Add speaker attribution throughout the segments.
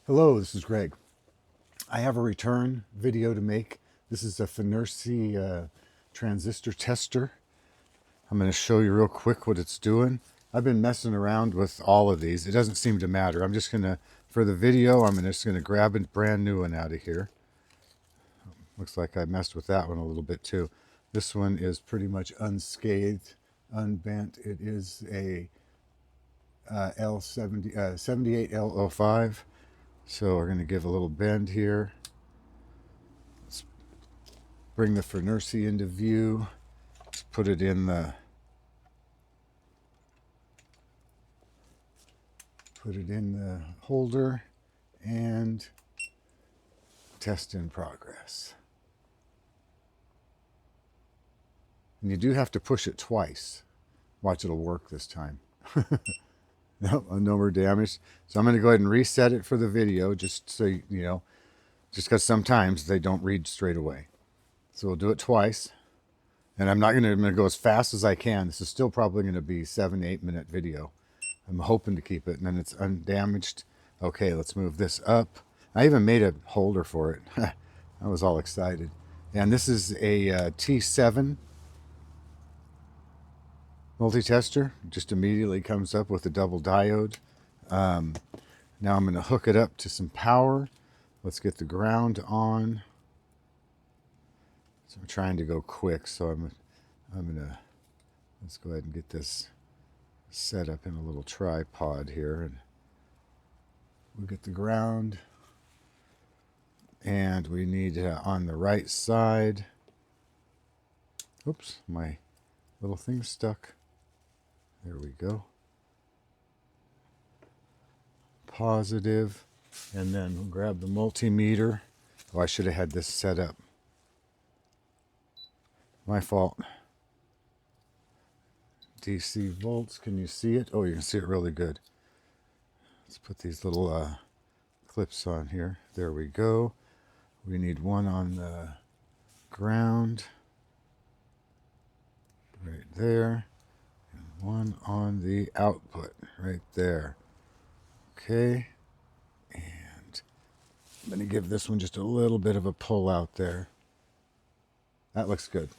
Speaker 1: Hello, this is Greg. I have a return video to make. This is a FNIRSi transistor tester. I'm going to show you real quick what it's doing. I've been messing around with all of these. It doesn't seem to matter. I'm just going to, for the video, I'm just going to grab a brand new one out of here. Looks like I messed with that one a little bit too. This one is pretty much unscathed, unbent. It is a L70, 78L05. So we're going to give a little bend here. Let's bring the FNIRSi into view. Let's put it in the holder and test in progress. And you do have to push it twice. Watch, it'll work this time. No more damage. So I'm going to go ahead and reset it for the video, just so you know, just because sometimes they don't read straight away. So we'll do it twice. And I'm going to go as fast as I can. This is still probably going to be 7-8 minute video. I'm hoping to keep it, and then it's undamaged. Okay, let's move this up. I even made a holder for it. I was all excited. And this is a T7 multi-tester. Just immediately comes up with a double diode. Now I'm going to hook it up to some power. Let's get the ground on. So I'm trying to go quick, so I'm gonna, let's go ahead and get this set up in a little tripod here, and we'll get the ground, and we need on the right side. Oops, my little thing's stuck. There we go. Positive, and then we'll grab the multimeter. Oh, I should have had this set up. My fault. DC volts, can you see it? Oh, you can see it really good. Let's put these little clips on here. There we go. We need one on the ground. Right there. One on the output right there. Okay, and I'm going to give this one just a little bit of a pull out there. That looks good.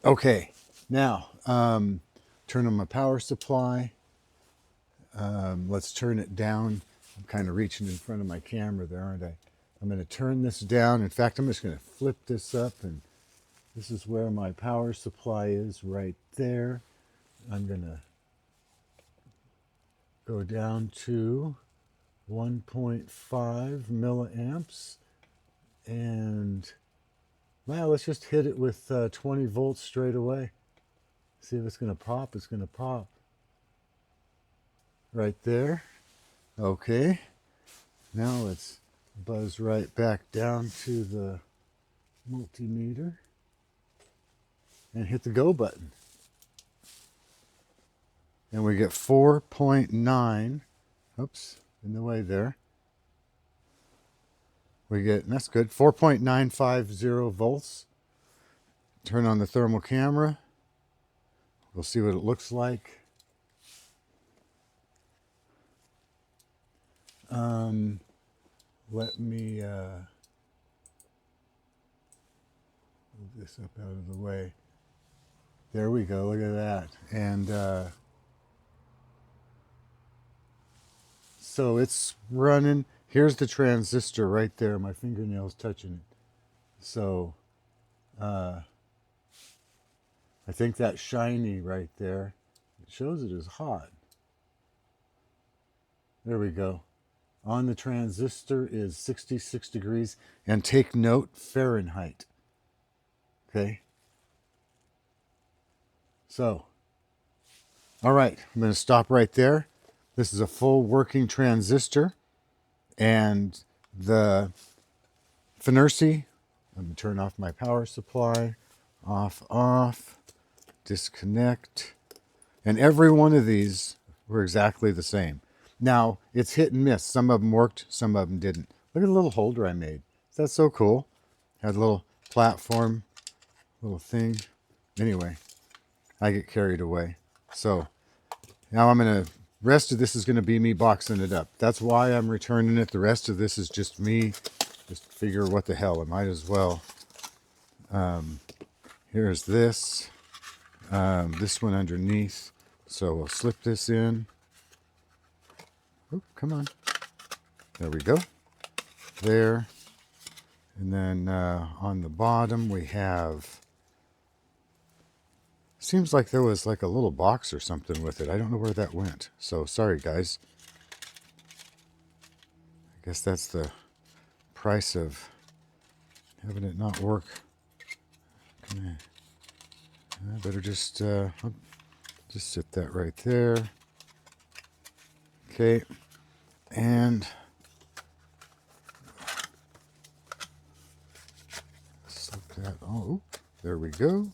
Speaker 1: Okay, now turn on my power supply. Let's turn it down. I'm kind of reaching in front of my camera there, aren't I? I'm going to turn this down. In fact, I'm just going to flip this up, and this is where my power supply is, right there. I'm going to go down to 1.5 milliamps, and well, let's just hit it with 20 volts straight away. See if it's going to pop. It's going to pop right there. Okay, now let's buzz right back down to the multimeter and hit the go button. And we get 4.9, oops, in the way there. We get, that's good, 4.950 volts. Turn on the thermal camera. We'll see what it looks like. Let me move this up out of the way. There we go, look at that. And so it's running. Here's the transistor right there. My fingernail's touching it. So I think that shiny right there, it shows it is hot. There we go. On the transistor is 66 degrees. And take note, Fahrenheit. Okay. So, all right, I'm going to stop right there. This is a full working transistor. And the FNIRSi, let me turn off my power supply. Off, disconnect. And every one of these were exactly the same. Now, it's hit and miss. Some of them worked, some of them didn't. Look at the little holder I made. That's so cool. Had a little platform, little thing. Anyway, I get carried away. So now I'm going to rest of this is going to be me boxing it up. That's why I'm returning it. The rest of this is just me. Just figure what the hell. I might as well. Here's this. This one underneath. So we'll slip this in. Oh, come on. There we go. There. And then on the bottom we have... Seems like there was like a little box or something with it. I don't know where that went. So sorry, guys. I guess that's the price of having it not work. Okay. I better just sit that right there. Okay. And slip that. Oh, there we go.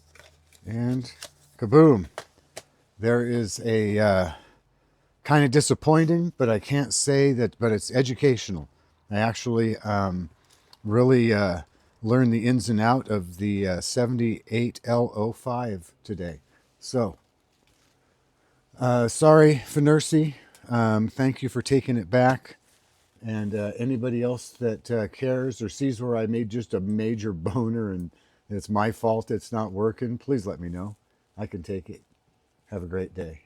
Speaker 1: And kaboom. There is a kind of disappointing, but I can't say that, but it's educational. I actually really learned the ins and out of the 78L05 today. So, sorry, FNIRSi. Thank you for taking it back. And anybody else that cares or sees where I made just a major boner and it's my fault it's not working, please let me know. I can take it. Have a great day.